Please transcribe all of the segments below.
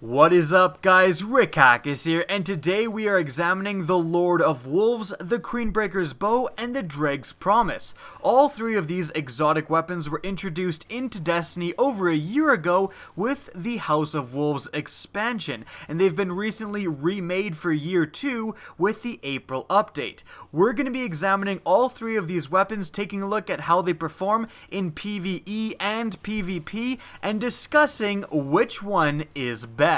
What is up, guys? Rick Hack is here, and today we are examining the Lord of Wolves, the Queenbreakers Bow, and the Dregs Promise. All three of these exotic weapons were introduced into Destiny over a year ago with the House of Wolves expansion, and they've been recently remade for year 2 with the April update. We're going to be examining all three of these weapons, taking a look at how they perform in PvE and PvP, and discussing which one is best.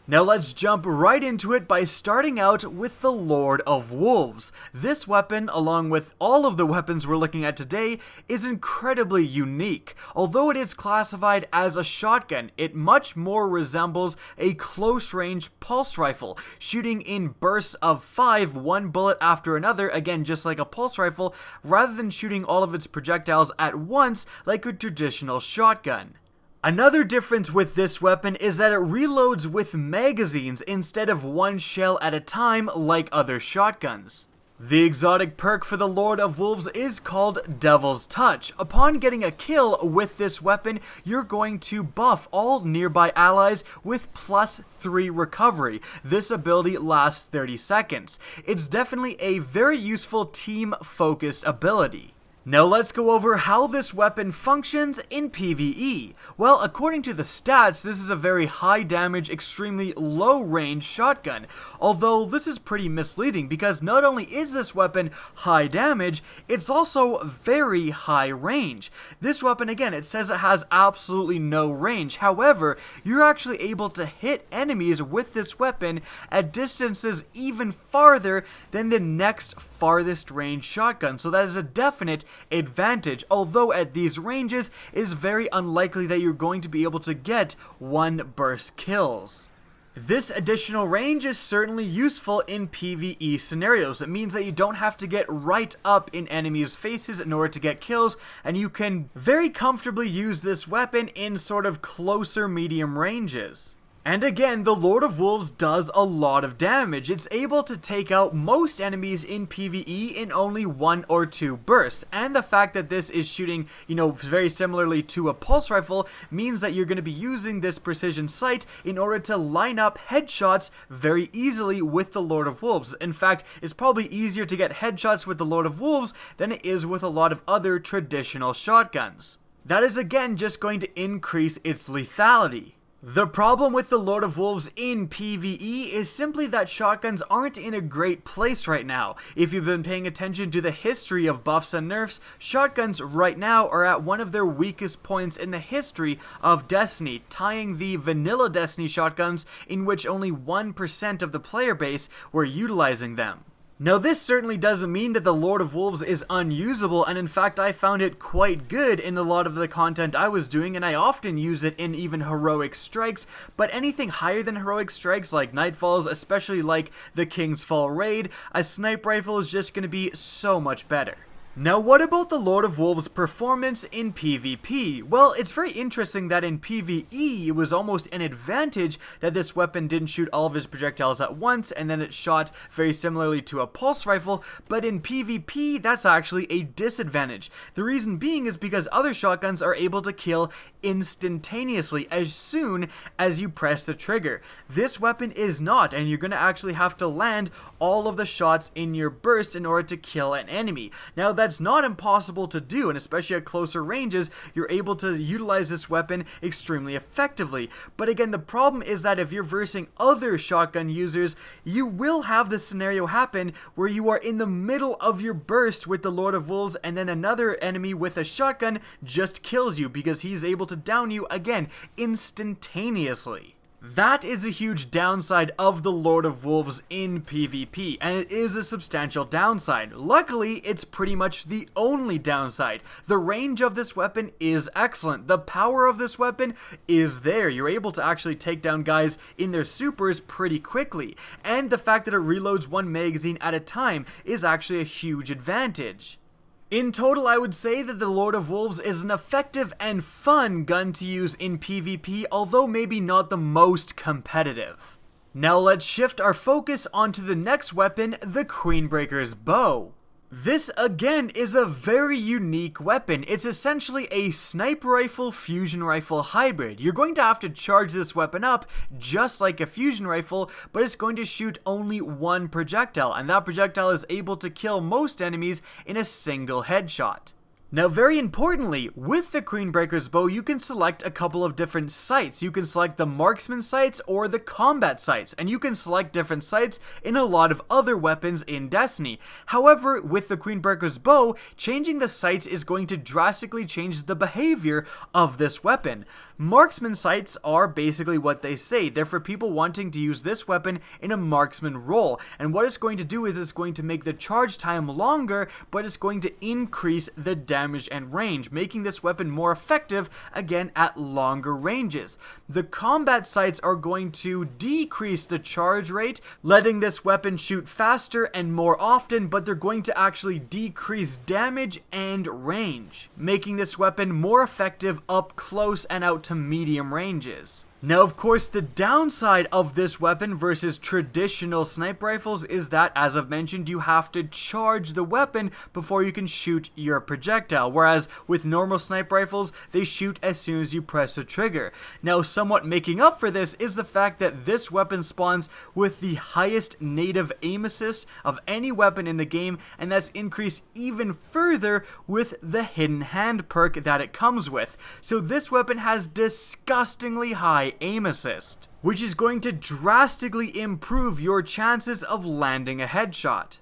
Now let's jump right into it by starting out with the Lord of Wolves. This weapon, along with all of the weapons we're looking at today, is incredibly unique. Although it is classified as a shotgun, it much more resembles a close-range pulse rifle, shooting in bursts of 5, one bullet after another, again just like a pulse rifle, rather than shooting all of its projectiles at once like a traditional shotgun. Another difference with this weapon is that it reloads with magazines instead of one shell at a time like other shotguns. The exotic perk for the Lord of Wolves is called Devil's Touch. Upon getting a kill with this weapon, you're going to buff all nearby allies with +3 recovery. This ability lasts 30 seconds. It's definitely a very useful team-focused ability. Now let's go over how this weapon functions in PvE. Well, according to the stats, this is a very high damage, extremely low range shotgun. Although this is pretty misleading because not only is this weapon high damage, it's also very high range. This weapon, again, it says it has absolutely no range. However, you're actually able to hit enemies with this weapon at distances even farther than the next farthest range shotgun. So that is a definite advantage, although at these ranges it is very unlikely that you're going to be able to get one burst kills. This additional range is certainly useful in PvE scenarios. It means that you don't have to get right up in enemies' faces in order to get kills, and you can very comfortably use this weapon in sort of closer medium ranges. And again, the Lord of Wolves does a lot of damage. It's able to take out most enemies in PvE in only 1 or 2 bursts. And the fact that this is shooting, very similarly to a pulse rifle means that you're going to be using this precision sight in order to line up headshots very easily with the Lord of Wolves. In fact, it's probably easier to get headshots with the Lord of Wolves than it is with a lot of other traditional shotguns. That is again just going to increase its lethality. The problem with the Lord of Wolves in PvE is simply that shotguns aren't in a great place right now. If you've been paying attention to the history of buffs and nerfs, shotguns right now are at one of their weakest points in the history of Destiny, tying the vanilla Destiny shotguns in which only 1% of the player base were utilizing them. Now this certainly doesn't mean that the Lord of Wolves is unusable, and in fact I found it quite good in a lot of the content I was doing, and I often use it in even heroic strikes, but anything higher than heroic strikes like Nightfalls, especially like the King's Fall raid, a sniper rifle is just going to be so much better. Now what about the Lord of Wolves' performance in PvP? Well, it's very interesting that in PvE it was almost an advantage that this weapon didn't shoot all of his projectiles at once and then it shot very similarly to a pulse rifle, but in PvP that's actually a disadvantage. The reason being is because other shotguns are able to kill instantaneously as soon as you press the trigger. This weapon is not, and you're going to actually have to land all of the shots in your burst in order to kill an enemy. Now that's not impossible to do, and especially at closer ranges, you're able to utilize this weapon extremely effectively. But again, the problem is that if you're versing other shotgun users, you will have this scenario happen where you are in the middle of your burst with the Lord of Wolves and then another enemy with a shotgun just kills you because he's able to down you again instantaneously. That is a huge downside of the Lord of Wolves in PvP, and it is a substantial downside. Luckily, it's pretty much the only downside. The range of this weapon is excellent. The power of this weapon is there. You're able to actually take down guys in their supers pretty quickly, and the fact that it reloads one magazine at a time is actually a huge advantage. In total, I would say that the Lord of Wolves is an effective and fun gun to use in PvP, although maybe not the most competitive. Now let's shift our focus onto the next weapon, the Queenbreakers Bow. This again is a very unique weapon. It's essentially a sniper rifle fusion rifle hybrid. You're going to have to charge this weapon up just like a fusion rifle, but it's going to shoot only one projectile, and that projectile is able to kill most enemies in a single headshot. Now, very importantly, with the Queenbreakers Bow, you can select a couple of different sights. You can select the marksman sights or the combat sights, and you can select different sights in a lot of other weapons in Destiny. However, with the Queenbreakers Bow, changing the sights is going to drastically change the behavior of this weapon. Marksman sights are basically what they say. They're for people wanting to use this weapon in a marksman role, and what it's going to do is it's going to make the charge time longer, but it's going to increase the damage and range, making this weapon more effective again at longer ranges. The combat sights are going to decrease the charge rate, letting this weapon shoot faster and more often, but they're going to actually decrease damage and range, making this weapon more effective up close and out to medium ranges. Now, of course, the downside of this weapon versus traditional sniper rifles is that, as I've mentioned, you have to charge the weapon before you can shoot your projectile, whereas with normal sniper rifles, they shoot as soon as you press the trigger. Now, somewhat making up for this is the fact that this weapon spawns with the highest native aim assist of any weapon in the game, and that's increased even further with the hidden hand perk that it comes with. So this weapon has disgustingly high aim assist, which is going to drastically improve your chances of landing a headshot.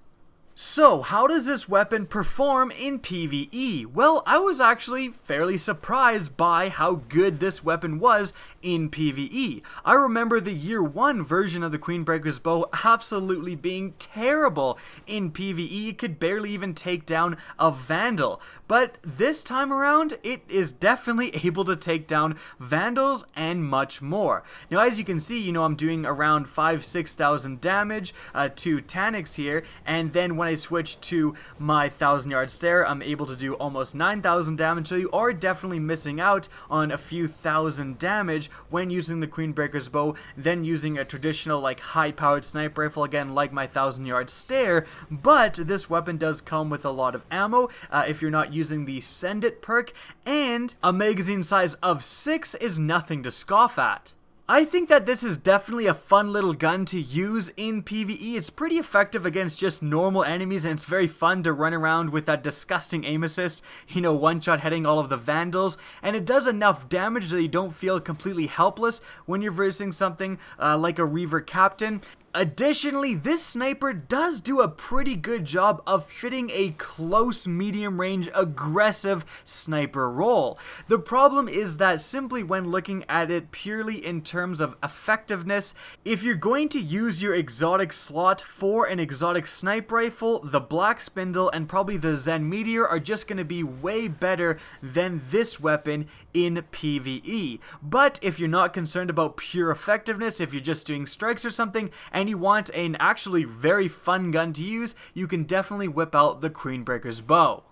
So, how does this weapon perform in PvE? Well, I was actually fairly surprised by how good this weapon was in PvE. I remember the year 1 version of the Queenbreakers Bow absolutely being terrible in PvE. It could barely even take down a Vandal. But this time around, it is definitely able to take down Vandals and much more. Now, as you can see, I'm doing around 5,000-6,000 damage to Taniks here, and then when I switch to my 1,000-yard stare, I'm able to do almost 9,000 damage, so you are definitely missing out on a few thousand damage when using the Queenbreakers Bow, then using a traditional, like, high-powered sniper rifle, again, like my 1,000-yard stare. But this weapon does come with a lot of ammo if you're not using the Send It perk, and a magazine size of 6 is nothing to scoff at. I think that this is definitely a fun little gun to use in PvE. It's pretty effective against just normal enemies, and it's very fun to run around with that disgusting aim assist, one-shot heading all of the Vandals, and it does enough damage that you don't feel completely helpless when you're versing something like a Reaver Captain. Additionally, this sniper does do a pretty good job of fitting a close medium range aggressive sniper role. The problem is that simply when looking at it purely in terms of effectiveness, if you're going to use your exotic slot for an exotic sniper rifle, the Black Spindle and probably the Zen Meteor are just going to be way better than this weapon in PvE. But if you're not concerned about pure effectiveness, if you're just doing strikes or something, and you want an actually very fun gun to use, you can definitely whip out the Queenbreakers Bow.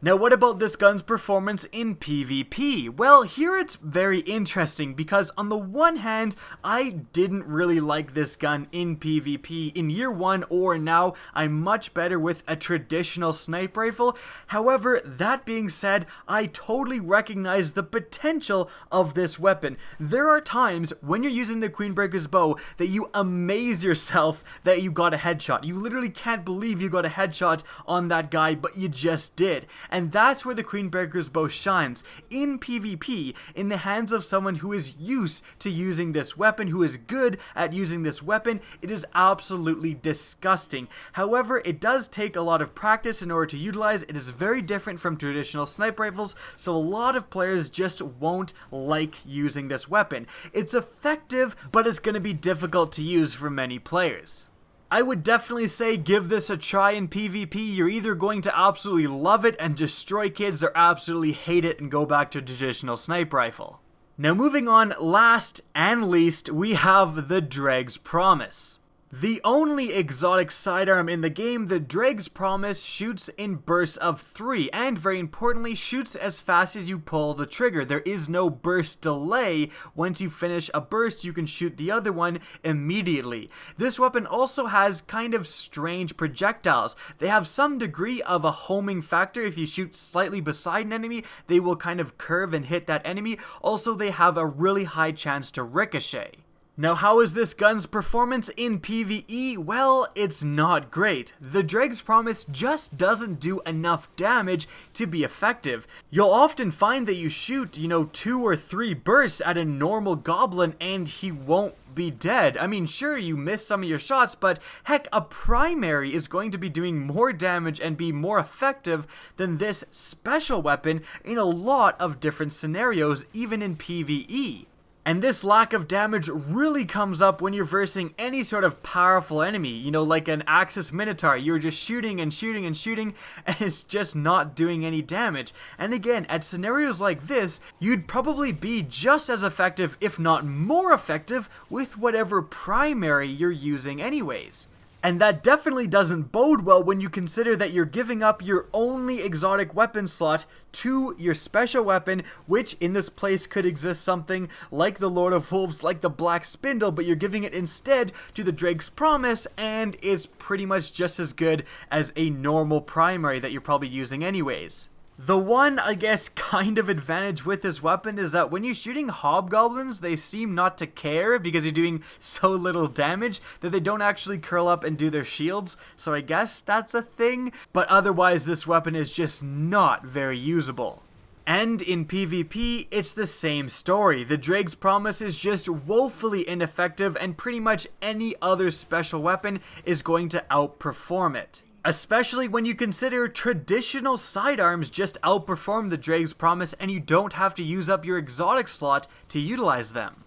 Now, what about this gun's performance in PvP? Well, here it's very interesting because on the one hand, I didn't really like this gun in PvP in year 1 or now. I'm much better with a traditional sniper rifle. However, that being said, I totally recognize the potential of this weapon. There are times when you're using the Queenbreakers Bow that you amaze yourself that you got a headshot. You literally can't believe you got a headshot on that guy, but you just did. And that's where the Queenbreakers Bow shines in PvP, in the hands of someone who is used to using this weapon, who is good at using this weapon. It is absolutely disgusting. However, it does take a lot of practice in order to utilize. It is very different from traditional sniper rifles, so a lot of players just won't like using this weapon. It's effective, but it's going to be difficult to use for many players. I would definitely say give this a try in PvP. You're either going to absolutely love it and destroy kids or absolutely hate it and go back to a traditional sniper rifle. Now moving on, last and least, we have the Dregs Promise. The only exotic sidearm in the game, the Dregs Promise, shoots in bursts of 3, and very importantly, shoots as fast as you pull the trigger. There is no burst delay. Once you finish a burst, you can shoot the other one immediately. This weapon also has kind of strange projectiles. They have some degree of a homing factor. If you shoot slightly beside an enemy, they will kind of curve and hit that enemy. Also, they have a really high chance to ricochet. Now, how is this gun's performance in PvE? Well, it's not great. The Dregs Promise just doesn't do enough damage to be effective. You'll often find that you shoot, 2 or 3 bursts at a normal goblin and he won't be dead. I mean, sure, you miss some of your shots, but heck, a primary is going to be doing more damage and be more effective than this special weapon in a lot of different scenarios, even in PvE. And this lack of damage really comes up when you're versing any sort of powerful enemy, like an Axis Minotaur. You're just shooting and shooting and shooting, and it's just not doing any damage. And again, at scenarios like this, you'd probably be just as effective, if not more effective, with whatever primary you're using anyways. And that definitely doesn't bode well when you consider that you're giving up your only exotic weapon slot to your special weapon, which in this place could exist something like the Lord of Wolves, like the Black Spindle, but you're giving it instead to the Dregs Promise, and it's pretty much just as good as a normal primary that you're probably using anyways. The one, I guess, kind of advantage with this weapon is that when you're shooting hobgoblins, they seem not to care because you're doing so little damage that they don't actually curl up and do their shields, so I guess that's a thing, but otherwise this weapon is just not very usable. And in PvP, it's the same story. The Dregs Promise is just woefully ineffective, and pretty much any other special weapon is going to outperform it. Especially when you consider traditional sidearms just outperform the Dregs Promise and you don't have to use up your exotic slot to utilize them.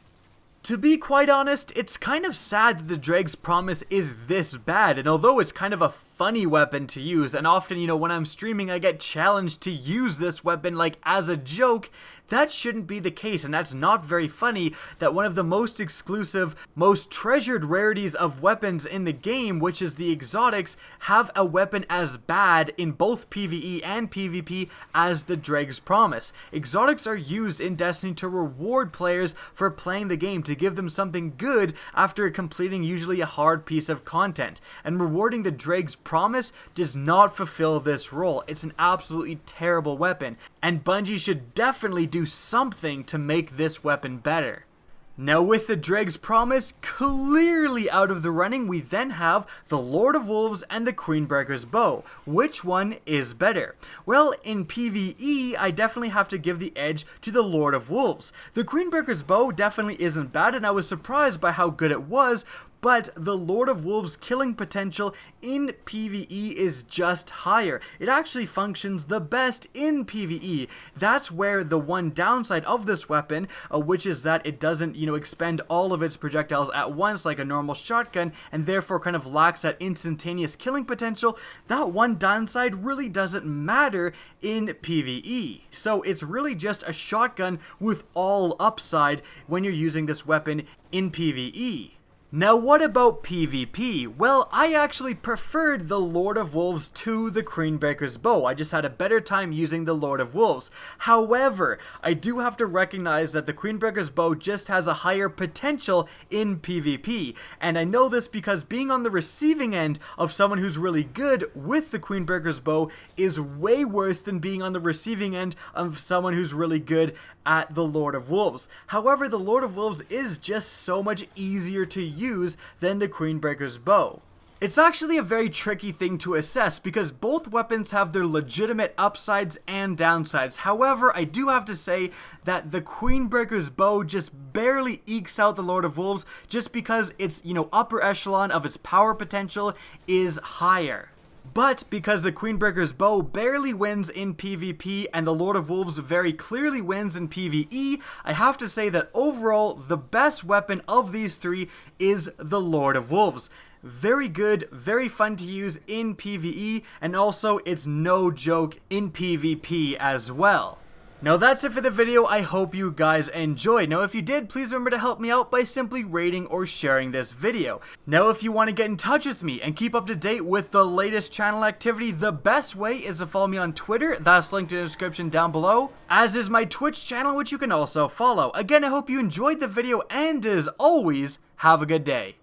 To be quite honest, it's kind of sad that the Dregs Promise is this bad, and although it's kind of a funny weapon to use, and often, when I'm streaming I get challenged to use this weapon like as a joke, that shouldn't be the case, and that's not very funny that one of the most exclusive, most treasured rarities of weapons in the game, which is the exotics, have a weapon as bad in both PvE and PvP as the Dregs Promise. Exotics are used in Destiny to reward players for playing the game, to give them something good after completing usually a hard piece of content, and rewarding the Dregs Promise does not fulfill this role. It's an absolutely terrible weapon, and Bungie should definitely do something to make this weapon better. Now, with the Dregs Promise clearly out of the running, we then have the Lord of Wolves and the Queenbreakers Bow. Which one is better? Well, in PvE, I definitely have to give the edge to the Lord of Wolves. The Queenbreakers Bow definitely isn't bad, and I was surprised by how good it was, but the Lord of Wolves' killing potential in PvE is just higher. It actually functions the best in PvE. That's where the one downside of this weapon, which is that it doesn't, expend all of its projectiles at once like a normal shotgun, and therefore kind of lacks that instantaneous killing potential, that one downside really doesn't matter in PvE. So it's really just a shotgun with all upside when you're using this weapon in PvE. Now, what about PvP? Well, I actually preferred the Lord of Wolves to the Queenbreakers Bow. I just had a better time using the Lord of Wolves. However, I do have to recognize that the Queenbreakers Bow just has a higher potential in PvP. And I know this because being on the receiving end of someone who's really good with the Queenbreakers Bow is way worse than being on the receiving end of someone who's really good at the Lord of Wolves. However, the Lord of Wolves is just so much easier to use than the Queenbreakers Bow. It's actually a very tricky thing to assess because both weapons have their legitimate upsides and downsides. However, I do have to say that the Queenbreakers Bow just barely ekes out the Lord of Wolves just because its, upper echelon of its power potential is higher. But because the Queenbreakers Bow barely wins in PvP and the Lord of Wolves very clearly wins in PvE, I have to say that overall, the best weapon of these three is the Lord of Wolves. Very good, very fun to use in PvE, and also it's no joke in PvP as well. Now that's it for the video. I hope you guys enjoyed. Now if you did, please remember to help me out by simply rating or sharing this video. Now if you want to get in touch with me and keep up to date with the latest channel activity, the best way is to follow me on Twitter. That's linked in the description down below, as is my Twitch channel, which you can also follow. Again, I hope you enjoyed the video, and as always, have a good day.